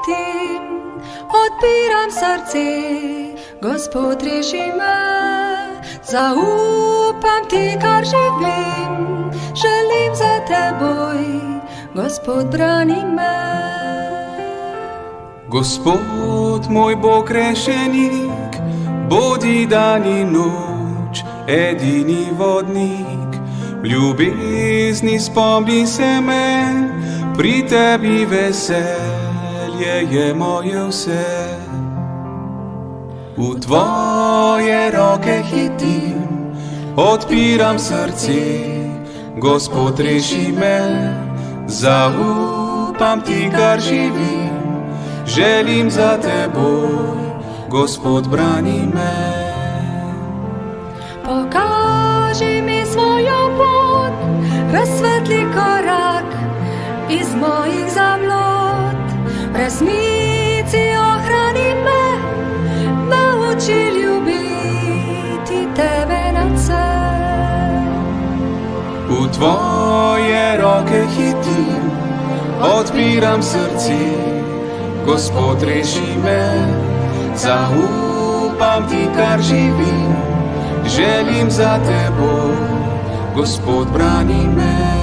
hitim, odpiram srce, Gospod reši me. Zaupam ti, kar živim, želim za teboj, Gospod brani me. Gospod, moj Bog rešenik, bodi dan in noč, edini vodnik. V ljubezni spomni se me, pri tebi veselje je moje vse. V tvoje roke hitim, odpiram srce, Gospod reši me. Zaupam ti, kar živim, želim za teboj, Gospod brani me. Pokaži mi svojo pot, razsvetli korak iz mojih zablod. V resnici ohrani me, nauči ljubiti tebe nadvse. V tvoje roke hitim, odpiram srce, Gospod reši me. Zaupam ti, kar živim, želim za teboj, Gospod brani me.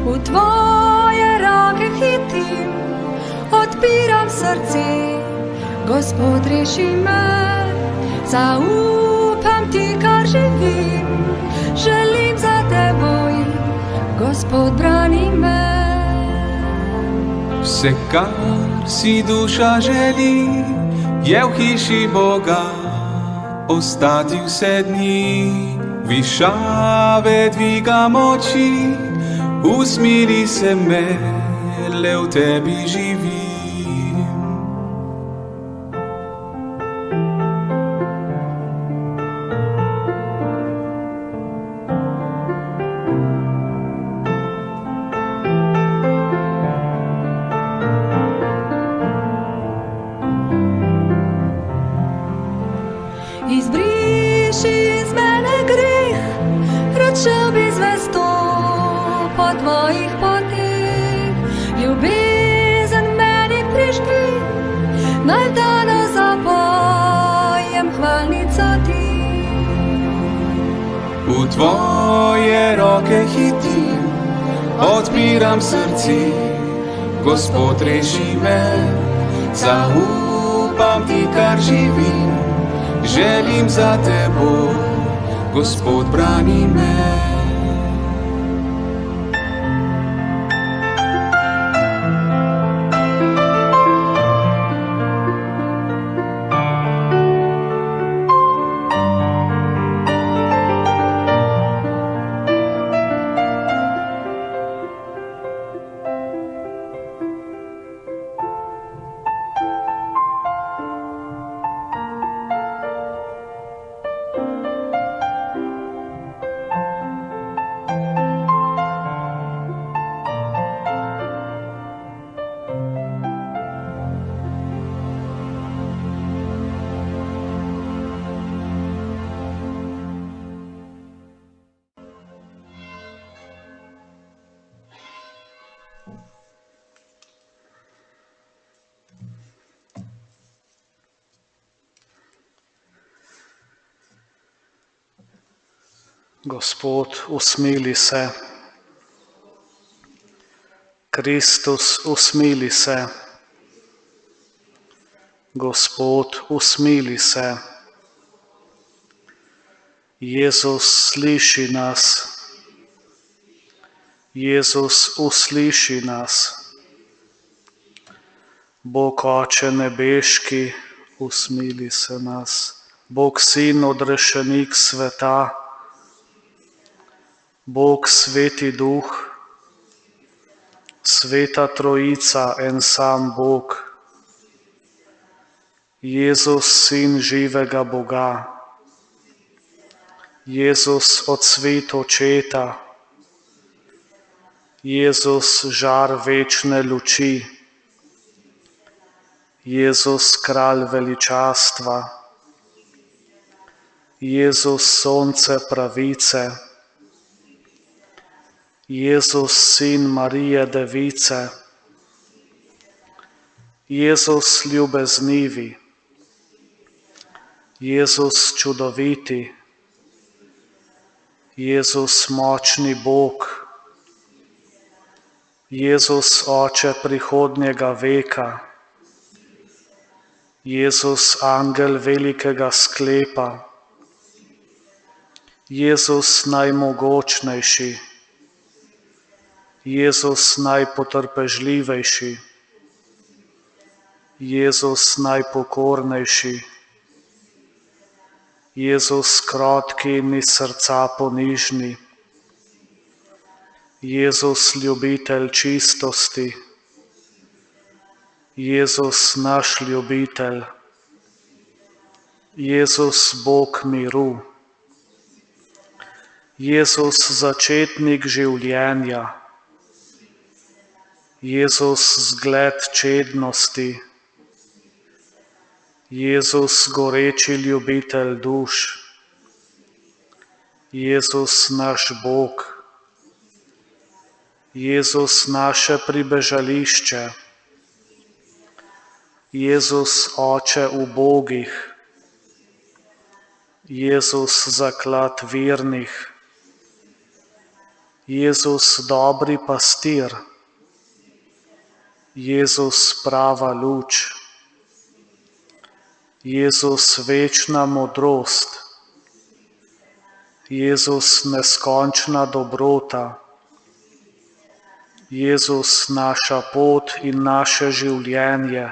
V tvoje roke hitim, odpiram srce, Gospod reši me. Zaupam ti, kar živim, želim za teboj, Gospod brani me. Vse, kar si duša želi, je v hiši Boga ostati vse dni. Višave dviga moči, usmili se me, le v tebi živim. Izbriši iz mene greh, rad šel bi zvesto po tvojih poteh. Ljubezen meni prižgi, naj vdano zapojem hvalnico ti. V tvoje roke hitim, odpiram srce, Gospod reši me. Zaupam ti, kar živim, želim za teboj, Gospod brani me. Gospod, usmili se. Kristus, usmili se. Gospod, usmili se. Jezus, sliši nas. Jezus, usliši nas. Bog Oče nebeški, usmili se nas. Bog Sin, odrešenik sveta, Bog Sveti Duh, Sveta Trojica, en sam Bog, Jezus, Sin živega Boga, Jezus, odsvet očeta, Jezus, žar večne luči, Jezus, kralj veličastva, Jezus, sonce pravice, Jezus, sin Marije Device, Jezus, ljubeznivi, Jezus, čudoviti, Jezus, močni Bog, Jezus, Oče prihodnjega veka, Jezus, angel velikega sklepa, Jezus, najmogočnejši, Jezus, najpotrpežljivejši, Jezus, najpokornejši, Jezus, krotki in iz srca ponižni, Jezus, ljubitelj čistosti, Jezus, naš ljubitelj, Jezus, Bog miru, Jezus, začetnik življenja, Jezus, zgled čednosti, Jezus, goreči ljubitelj duš, Jezus, naš Bog, Jezus, naše pribežališče, Jezus, Oče ubogih, Jezus, zaklad vernih, Jezus, dobri pastir, Jezus, prava luč, Jezus, večna modrost, Jezus, neskončna dobrota, Jezus, naša pot in naše življenje,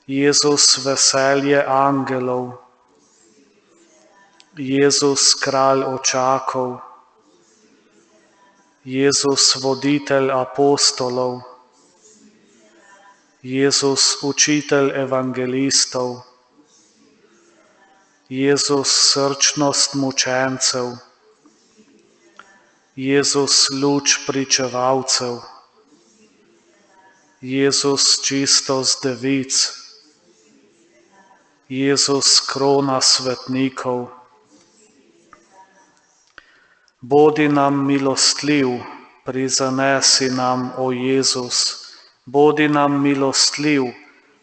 Jezus, veselje angelov, Jezus, kralj očakov, Jezus, voditelj apostolov, Jezus, učitelj evangelistov, Jezus, srčnost mučencev, Jezus, luč pričevalcev, Jezus, čistost devic, Jezus, krona svetnikov. Bodi nam milostljiv, prizanesi nam, o Jezus. Bodi nam milostljiv,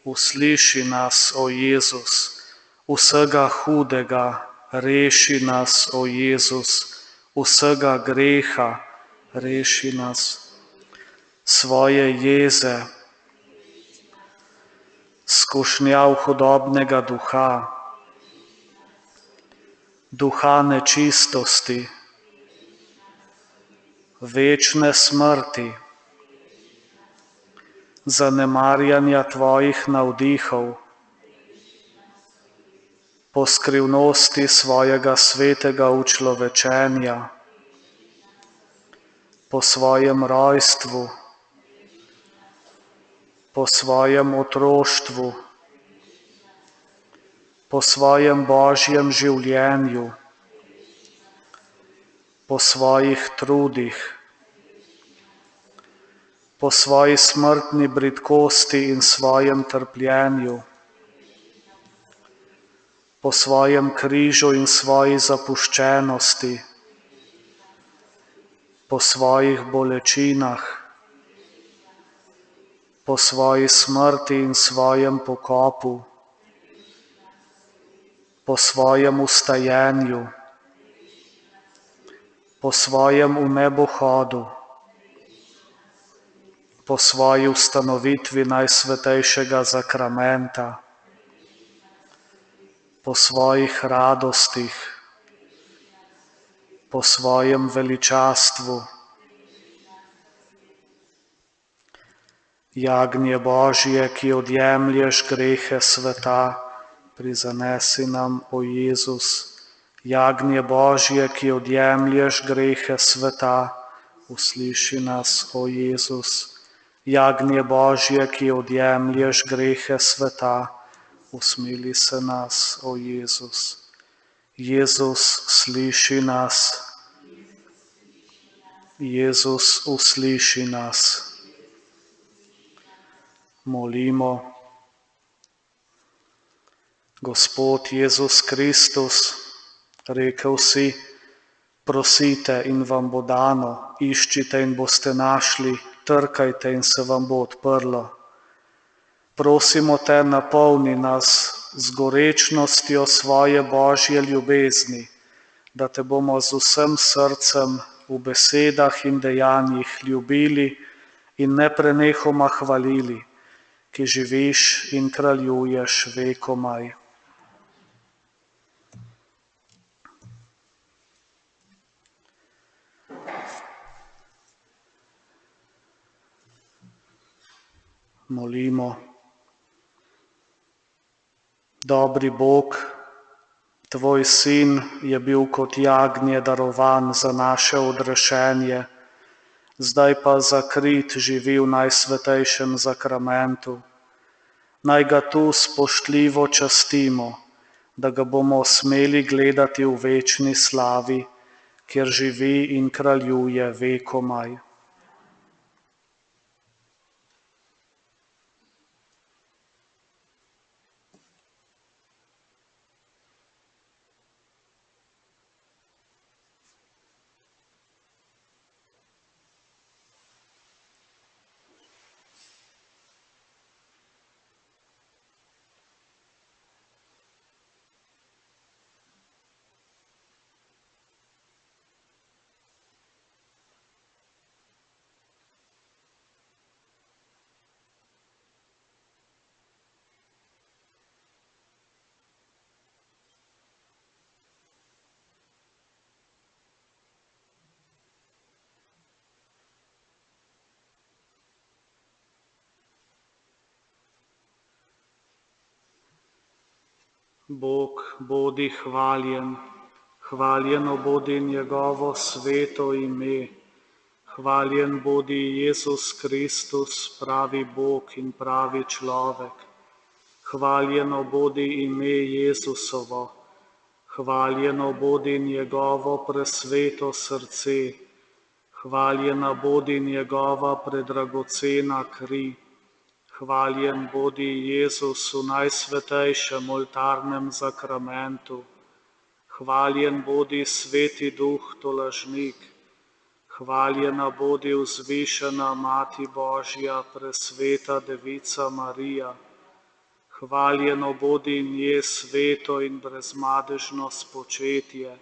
usliši nas, o Jezus. Vsega hudega reši nas, o Jezus. Vsega greha reši nas. Svoje jeze, skušnjav hudobnega duha, duha nečistosti, večne smrti, zanemarjanja tvojih navdihov, po skrivnosti svojega svetega učlovečenja, po svojem rojstvu, po svojem otroštvu, po svojem božjem življenju, po svojih trudih, po svoji smrtni bridkosti in svojem trpljenju, po svojem križu in svoji zapuščenosti, po svojih bolečinah, po svoji smrti in svojem pokopu, po svojem vstajenju, po svojem vnebohodu, po svoji ustanovitvi najsvetejšega zakramenta, po svojih radostih, po svojem veličastvu. Jagnje Božje, ki odjemlješ grehe sveta, Prizanesi nam, o Jezus, jagnje Božje, ki odjemlješ grehe sveta, usliši nas, o Jezus. Jagnje Božje, ki odjemlješ grehe sveta, usmili se nas, o Jezus. Jezus, sliši nas. Jezus, usliši nas. Molimo. Gospod Jezus Kristus, rekel si, prosite in vam bo dano, iščite in boste našli, trkajte in se vam bo odprlo. Prosimo te, napolni nas z gorečnostjo svoje Božje ljubezni, da te bomo z vsem srcem v besedah in dejanjih ljubili in neprenehoma hvalili, ki živiš in kraljuješ vekomaj. Molimo. Dobri Bog, tvoj sin je bil kot jagnje darovan za naše odrešenje, zdaj pa zakrit živi v najsvetejšem zakramentu. Naj ga tu spoštljivo častimo, da ga bomo smeli gledati v večni slavi, kjer živi in kraljuje vekomaj. Bog, bodi hvaljen, hvaljeno bodi njegovo sveto ime, hvaljen bodi Jezus Kristus, pravi Bog in pravi človek, hvaljeno bodi ime Jezusovo, hvaljeno bodi njegovo presveto srce, hvaljena bodi njegova predragocena kri, hvaljen bodi Jezus v najsvetejšem oltarnem zakramentu, hvaljen bodi Sveti Duh tolažnik, hvaljena bodi vzvišena Mati Božja, presveta Devica Marija, hvaljeno bodi nje sveto in brezmadežno spočetje,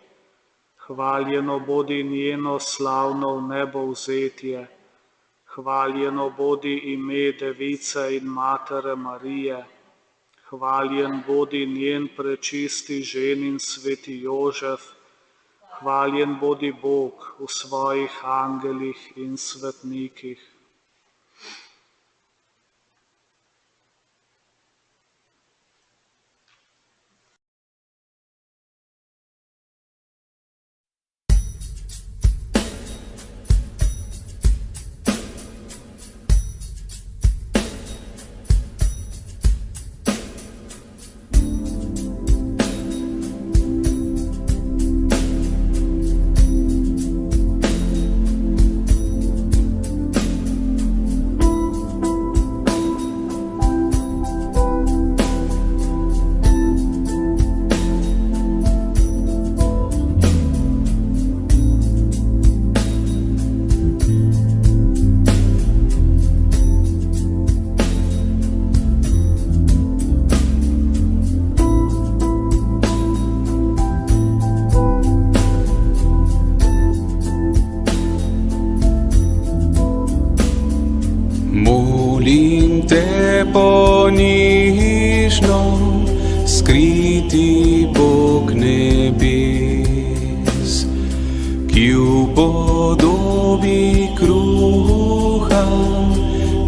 hvaljeno bodi njeno slavno vnebovzetje, hvaljeno bodi ime Device in Matere Marije, hvaljen bodi njen prečisti ženin Sveti Jožef, hvaljen bodi Bog v svojih angelih in svetnikih. Molim te ponižno, skriti Bog nebes, ki v podobi kruha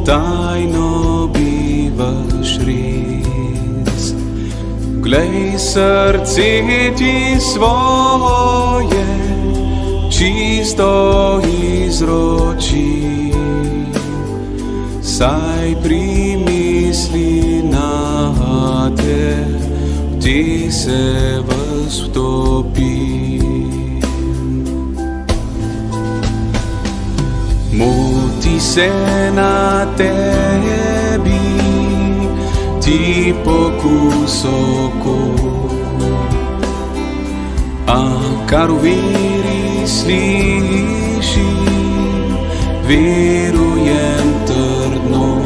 tajno bivaš res. Glej srce ti svoje, čisto izroči, saj primisli na te, ti se vas vtopi. Moti se na tebi, ti pokus oko, a kar v veri sliši, verujem trdno.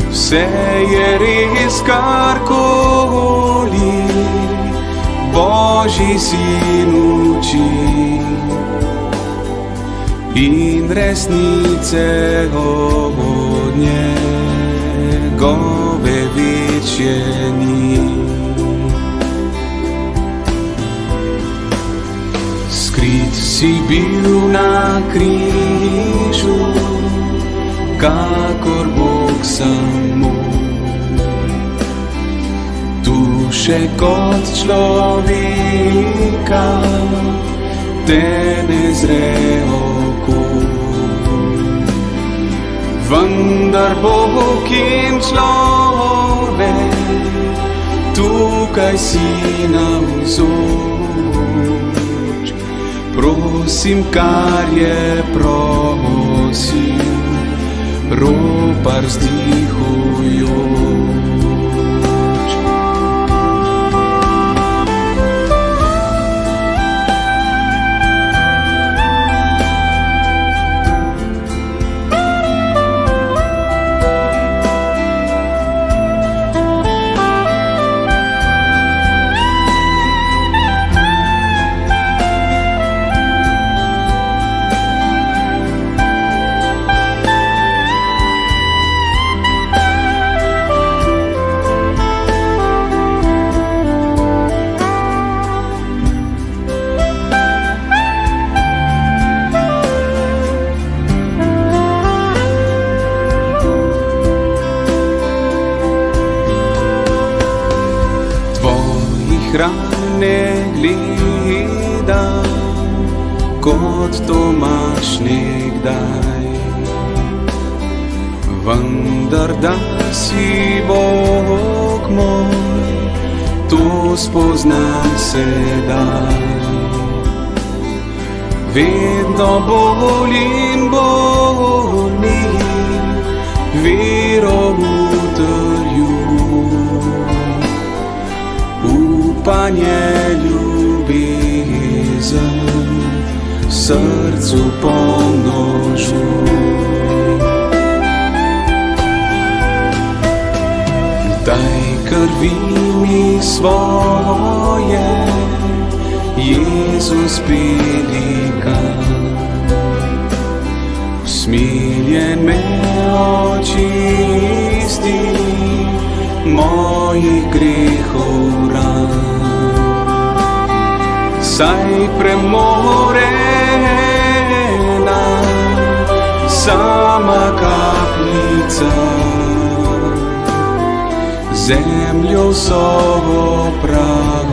Vse je res, karkoli Božji sin uči, in resnice od njegove večje ni. Skrit si bil na križu, kakor Bog samo, tu še kot človeka te ne zre oko. Vendar Bog in človek, tukaj si navzoč. Prosim, kar je prosil, ropar vzdihujoč. Ne gleda, kot Tomaž nekdaj, vendar da si Bog moj, to spoznam sedaj. Vedno bolj in bolj vero utrjujem, upanje, ljubezen v srcu pomnožuj. Daj krvi mi svoje, Jezus pelikan, usmiljen me očisti mojih grehov ran. Saj premorena sama kapljica, zemljo vso opravi.